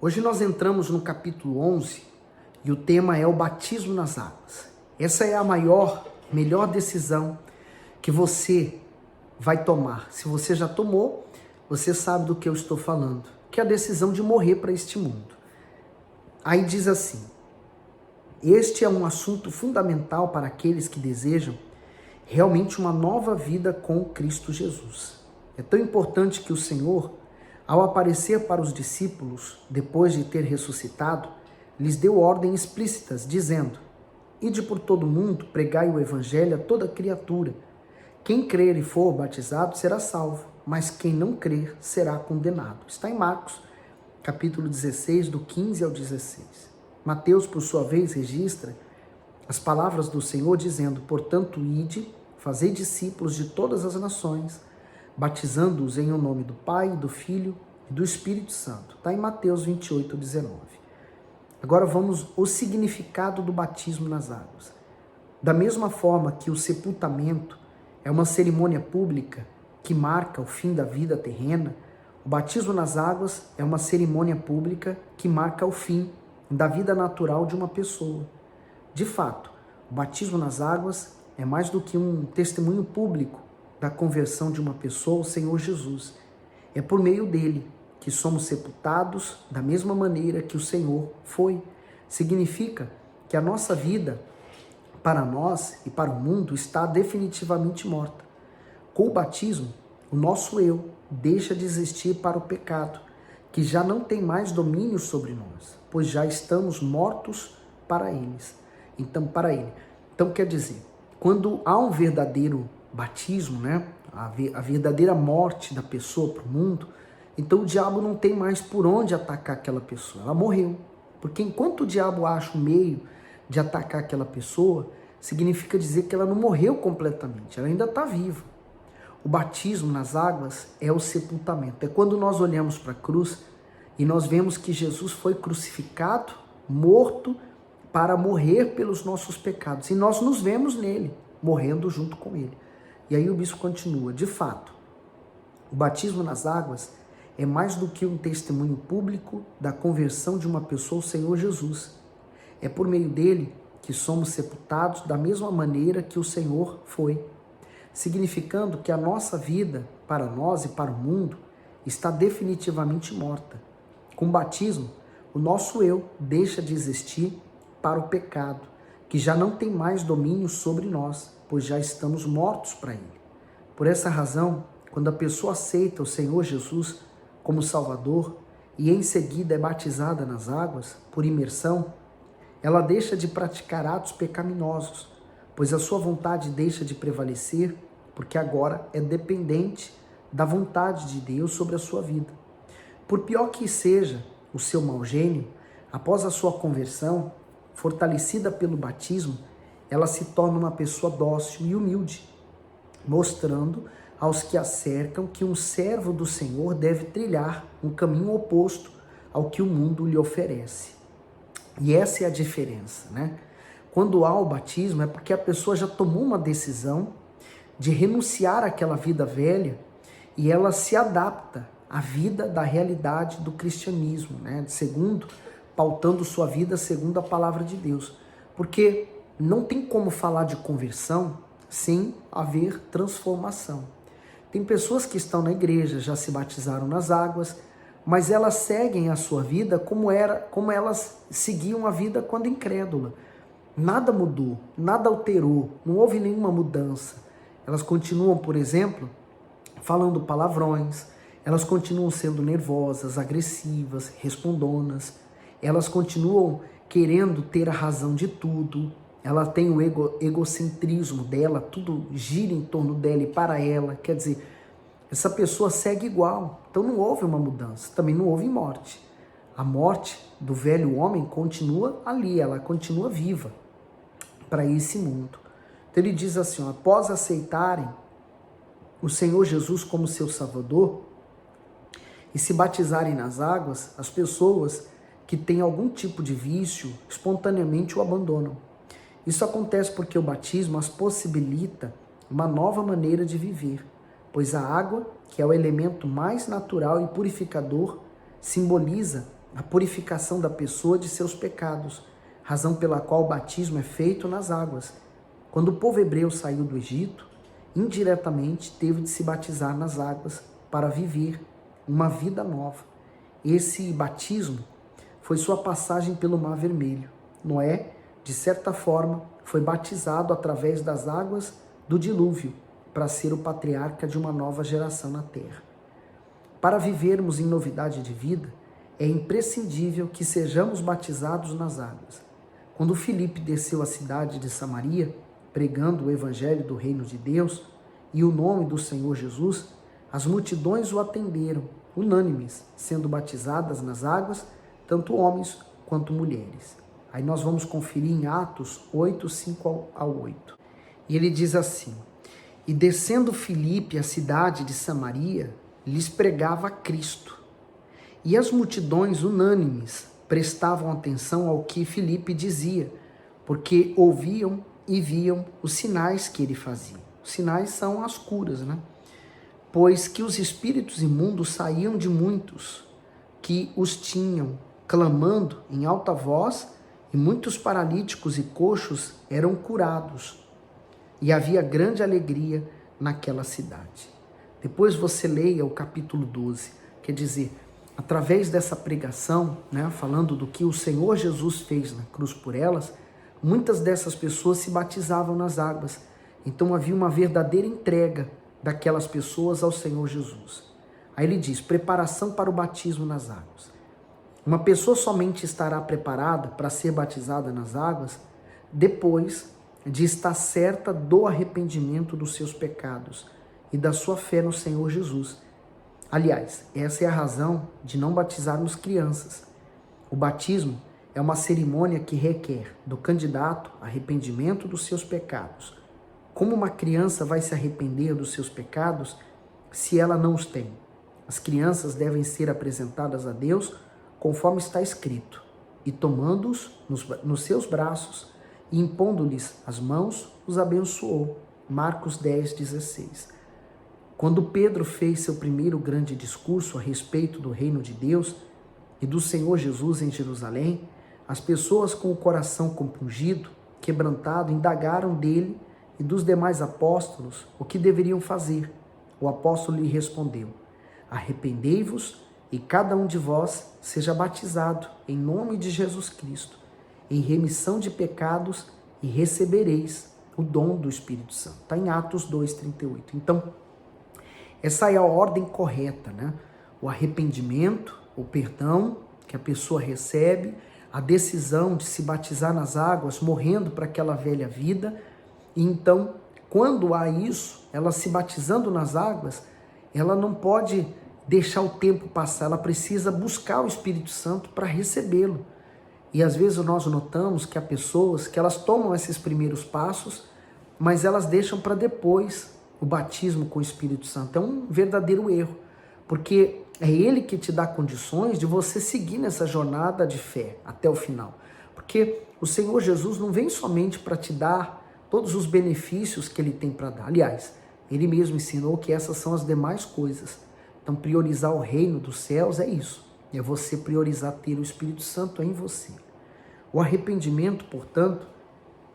Hoje nós entramos no capítulo 11 e o tema é o batismo nas águas. Essa é a melhor decisão que você vai tomar. Se você já tomou, você sabe do que eu estou falando, que é a decisão de morrer para este mundo. Aí diz assim: este é um assunto fundamental para aqueles que desejam realmente uma nova vida com Cristo Jesus. É tão importante que o Senhor, ao aparecer para os discípulos, depois de ter ressuscitado, lhes deu ordens explícitas, dizendo: ide por todo mundo, pregai o evangelho a toda criatura. Quem crer e for batizado será salvo, mas quem não crer será condenado. Está em Marcos, capítulo 16, do 15 ao 16. Mateus, por sua vez, registra as palavras do Senhor dizendo: portanto, ide, fazei discípulos de todas as nações, batizando-os em o nome do Pai, do Filho e do Espírito Santo. Está em Mateus 28, 19. Agora vamos ao significado do batismo nas águas. Da mesma forma que o sepultamento é uma cerimônia pública que marca o fim da vida terrena, o batismo nas águas é uma cerimônia pública que marca o fim da vida natural de uma pessoa. De fato, o batismo nas águas é mais do que um testemunho público da conversão de uma pessoa ao Senhor Jesus. É por meio dele que somos sepultados da mesma maneira que o Senhor foi. Significa que a nossa vida, para nós e para o mundo, está definitivamente morta. Com o batismo, o nosso eu deixa de existir para o pecado, que já não tem mais domínio sobre nós, pois já estamos mortos para eles. Então quer dizer, quando há um verdadeiro batismo, a verdadeira morte da pessoa para o mundo, então o diabo não tem mais por onde atacar aquela pessoa. Ela morreu. Porque enquanto o diabo acha um meio de atacar aquela pessoa, significa dizer que ela não morreu completamente, ela ainda está viva. O batismo nas águas é o sepultamento. É quando nós olhamos para a cruz e nós vemos que Jesus foi crucificado, morto, para morrer pelos nossos pecados. E nós nos vemos nele, morrendo junto com ele. E aí o bispo continua: de fato, o batismo nas águas é mais do que um testemunho público da conversão de uma pessoa ao Senhor Jesus. É por meio dele que somos sepultados da mesma maneira que o Senhor foi, significando que a nossa vida, para nós e para o mundo, está definitivamente morta. Com o batismo, o nosso eu deixa de existir para o pecado, que já não tem mais domínio sobre nós, pois já estamos mortos para ele. Por essa razão, quando a pessoa aceita o Senhor Jesus como Salvador e em seguida é batizada nas águas, por imersão, ela deixa de praticar atos pecaminosos, pois a sua vontade deixa de prevalecer, porque agora é dependente da vontade de Deus sobre a sua vida. Por pior que seja o seu mau gênio, após a sua conversão, fortalecida pelo batismo, ela se torna uma pessoa dócil e humilde, mostrando aos que a cercam que um servo do Senhor deve trilhar um caminho oposto ao que o mundo lhe oferece. E essa é a diferença, Quando há o batismo é porque a pessoa já tomou uma decisão de renunciar àquela vida velha e ela se adapta à vida da realidade do cristianismo, pautando sua vida segundo a palavra de Deus. Porque não tem como falar de conversão sem haver transformação. Tem pessoas que estão na igreja, já se batizaram nas águas, mas elas seguem a sua vida como elas seguiam a vida quando incrédula. Nada mudou, nada alterou, não houve nenhuma mudança. Elas continuam, por exemplo, falando palavrões, elas continuam sendo nervosas, agressivas, respondonas, elas continuam querendo ter a razão de tudo, ela tem o egocentrismo dela, tudo gira em torno dela e para ela, quer dizer, essa pessoa segue igual, então não houve uma mudança, também não houve morte. A morte do velho homem continua ali, ela continua viva para esse mundo. Então ele diz assim, após aceitarem o Senhor Jesus como seu Salvador e se batizarem nas águas, as pessoas que têm algum tipo de vício espontaneamente o abandonam. Isso acontece porque o batismo as possibilita uma nova maneira de viver, pois a água, que é o elemento mais natural e purificador, simboliza a purificação da pessoa de seus pecados, razão pela qual o batismo é feito nas águas. Quando o povo hebreu saiu do Egito, indiretamente teve de se batizar nas águas para viver uma vida nova. Esse batismo foi sua passagem pelo Mar Vermelho. Noé, de certa forma, foi batizado através das águas do dilúvio para ser o patriarca de uma nova geração na terra. Para vivermos em novidade de vida, é imprescindível que sejamos batizados nas águas. Quando Filipe desceu à cidade de Samaria, pregando o evangelho do reino de Deus e o nome do Senhor Jesus, as multidões o atenderam, unânimes, sendo batizadas nas águas, tanto homens quanto mulheres. Aí nós vamos conferir em Atos 8, 5 ao 8. E ele diz assim: e descendo Filipe à cidade de Samaria, lhes pregava Cristo. E as multidões unânimes prestavam atenção ao que Filipe dizia, porque ouviam e viam os sinais que ele fazia. Os sinais são as curas, né? Pois que os espíritos imundos saíam de muitos que os tinham, clamando em alta voz, e muitos paralíticos e coxos eram curados. E havia grande alegria naquela cidade. Depois você leia o capítulo 12, quer dizer, através dessa pregação, né, falando do que o Senhor Jesus fez na cruz por elas, muitas dessas pessoas se batizavam nas águas. Então havia uma verdadeira entrega daquelas pessoas ao Senhor Jesus. Aí ele diz, preparação para o batismo nas águas. Uma pessoa somente estará preparada para ser batizada nas águas depois de estar certa do arrependimento dos seus pecados e da sua fé no Senhor Jesus. Aliás, essa é a razão de não batizarmos crianças. O batismo é uma cerimônia que requer do candidato arrependimento dos seus pecados. Como uma criança vai se arrepender dos seus pecados se ela não os tem? As crianças devem ser apresentadas a Deus conforme está escrito, e tomando-os nos seus braços e impondo-lhes as mãos, os abençoou. Marcos 10, 16. Quando Pedro fez seu primeiro grande discurso a respeito do reino de Deus e do Senhor Jesus em Jerusalém, as pessoas com o coração compungido, quebrantado, indagaram dele e dos demais apóstolos o que deveriam fazer. O apóstolo lhe respondeu: arrependei-vos e cada um de vós seja batizado em nome de Jesus Cristo, em remissão de pecados, e recebereis o dom do Espírito Santo. Está em Atos 2:38. Então, essa é a ordem correta, né? O arrependimento, o perdão que a pessoa recebe, a decisão de se batizar nas águas, morrendo para aquela velha vida. E então, quando há isso, ela se batizando nas águas, ela não pode deixar o tempo passar, ela precisa buscar o Espírito Santo para recebê-lo. E às vezes nós notamos que há pessoas que elas tomam esses primeiros passos, mas elas deixam para depois o batismo com o Espírito Santo. É um verdadeiro erro, porque é Ele que te dá condições de você seguir nessa jornada de fé até o final. Porque o Senhor Jesus não vem somente para te dar todos os benefícios que Ele tem para dar. Aliás, Ele mesmo ensinou que essas são as demais coisas. Então, priorizar o reino dos céus é isso. É você priorizar ter o Espírito Santo em você. O arrependimento, portanto,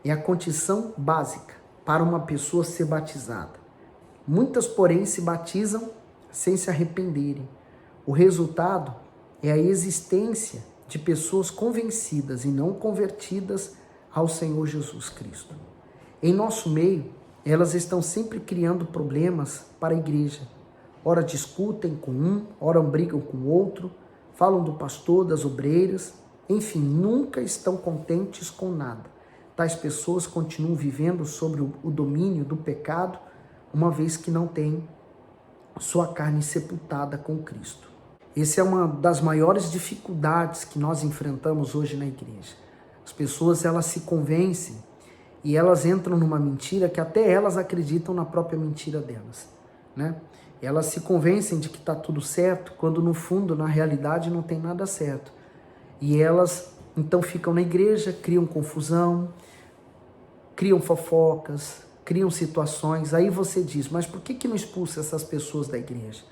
é a condição básica para uma pessoa ser batizada. Muitas, porém, se batizam sem se arrependerem. O resultado é a existência de pessoas convencidas e não convertidas ao Senhor Jesus Cristo. Em nosso meio, elas estão sempre criando problemas para a igreja. Ora discutem com um, ora brigam com o outro, falam do pastor, das obreiras, enfim, nunca estão contentes com nada. Tais pessoas continuam vivendo sobre o domínio do pecado, uma vez que não têm sua carne sepultada com Cristo. Essa é uma das maiores dificuldades que nós enfrentamos hoje na igreja. As pessoas, elas se convencem e elas entram numa mentira que até elas acreditam na própria mentira delas, né? Elas se convencem de que está tudo certo, quando no fundo, na realidade, não tem nada certo. E elas, então, ficam na igreja, criam confusão, criam fofocas, criam situações. Aí você diz, mas por que não expulsa essas pessoas da igreja?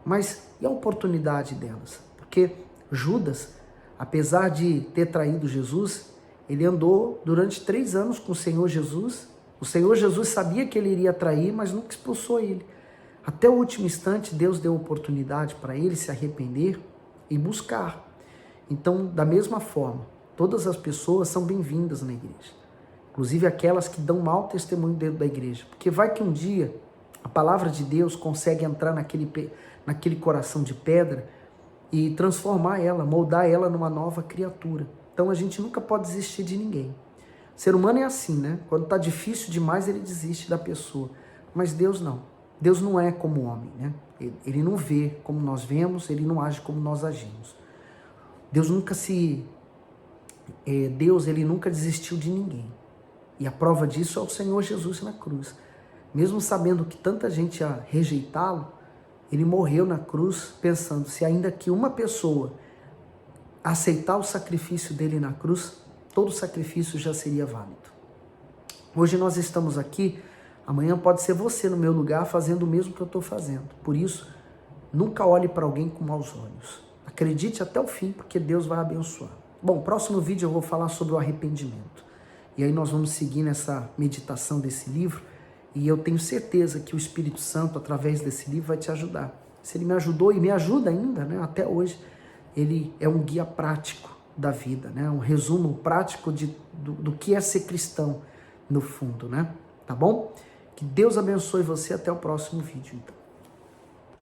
Mas e a oportunidade delas? Porque Judas apesar de ter traído Jesus, ele andou durante 3 anos com o Senhor Jesus. O Senhor Jesus sabia que ele iria trair, mas nunca expulsou ele. Até o último instante, Deus deu oportunidade para ele se arrepender e buscar. Então, da mesma forma, todas as pessoas são bem-vindas na igreja. Inclusive aquelas que dão mau testemunho dentro da igreja. Porque vai que um dia a palavra de Deus consegue entrar naquele coração de pedra e transformar ela, moldar ela numa nova criatura. Então a gente nunca pode desistir de ninguém. O ser humano é assim, né? Quando está difícil demais, ele desiste da pessoa. Mas Deus não. Deus não é como o homem, né? Ele não vê como nós vemos, ele não age como nós agimos. Deus ele nunca desistiu de ninguém. E a prova disso é o Senhor Jesus na cruz. Mesmo sabendo que tanta gente ia rejeitá-lo, ele morreu na cruz pensando, se ainda que uma pessoa aceitar o sacrifício dele na cruz, todo sacrifício já seria válido. Hoje nós estamos aqui, amanhã pode ser você no meu lugar fazendo o mesmo que eu estou fazendo. Por isso, nunca olhe para alguém com maus olhos. Acredite até o fim, porque Deus vai abençoar. Bom, próximo vídeo eu vou falar sobre o arrependimento. E aí nós vamos seguir nessa meditação desse livro, e eu tenho certeza que o Espírito Santo, através desse livro, vai te ajudar. Se ele me ajudou e me ajuda ainda, né, até hoje, ele é um guia prático da vida, né, um resumo prático do que é ser cristão, no fundo, né? Tá bom? Que Deus abençoe você, até o próximo vídeo, então.